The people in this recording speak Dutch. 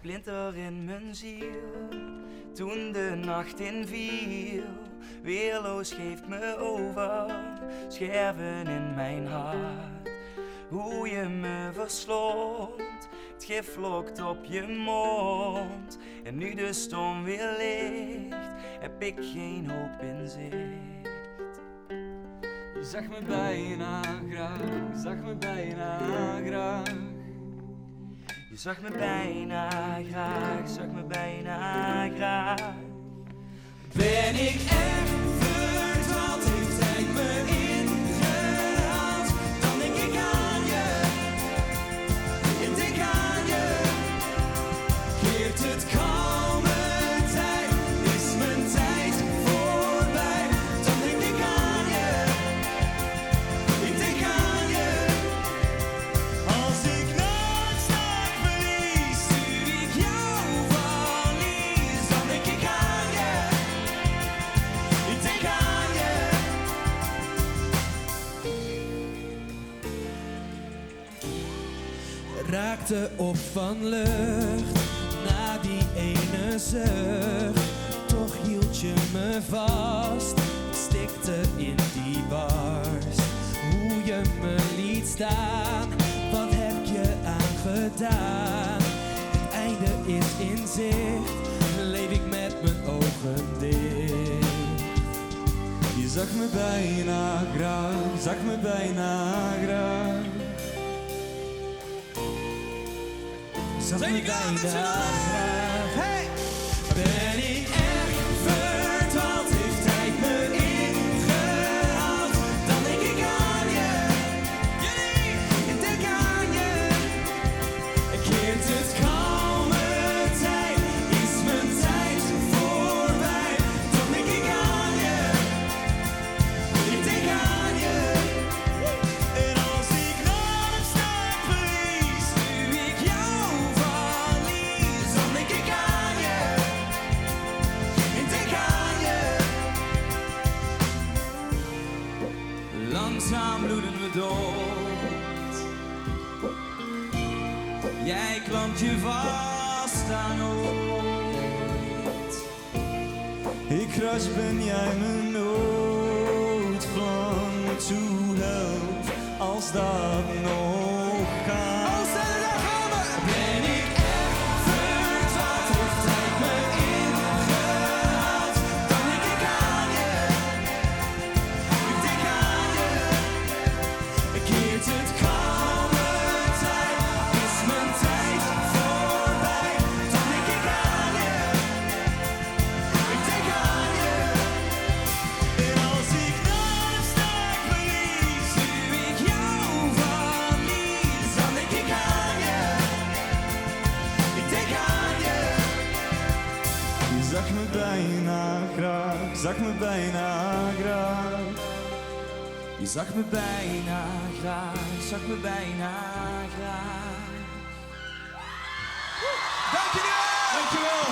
splinter in mijn ziel. Toen de nacht inviel, weerloos geeft me over, scherven in mijn hart. Hoe je me verslond, het gif lokt op je mond. En nu de storm weer ligt, heb ik geen hoop in zicht. Je zag me bijna graag, je zag me bijna graag. Je zag me bijna graag, je zag me bijna graag. Ben ik echt verdwaald, heeft hij me ingehaald? Dan denk ik aan je, ik denk aan je. Keert het kalme tijd, is mijn tijd voorbij? Dan denk ik aan je, ik denk aan je. Als ik nooit sterk verlies, nu ik jou verlies, dan denk ik aan je, ik denk aan je. Raakte op van lucht na die ene zucht. Toch hield je me vast, ik stikte in die barst. Hoe je me liet staan, wat heb je aangedaan? Het einde is in zicht, leef ik met mijn ogen dicht. Je zag me bijna graag, zag me bijna graag. Zag me bijna graag. Hey! Ben ik echt verdwaald, heeft hij me ingehaald? Dan denk ik aan je, ik denk aan je. Keert het kalme tijd, is mijn tijd voorbij? Dan denk ik aan je, ik denk aan je. En als ik nog sterk verlies, nu ik jou verlies, dan denk ik aan je, ik denk aan je. Langzaam bloeden we dood. Jij klampt je vast aan ooit. Ik kruis, ben jij mijn noodvlam toe helpt, als dat nog gaat. Ben ik echt verdwaald, heeft hij me ingehaald? Dan denk ik aan je, ik denk aan je. Keert het kalme tijd, is mijn tijd voorbij? Dan denk ik aan je, ik denk aan je. En als ik nog sterk verlies, nu ik jou verlies, dan denk ik aan je, ik denk aan je. Je zag me bijna graag, zag me bijna graag. Je zag me bijna graag, zag me bijna graag. Dankjewel! Dankjewel.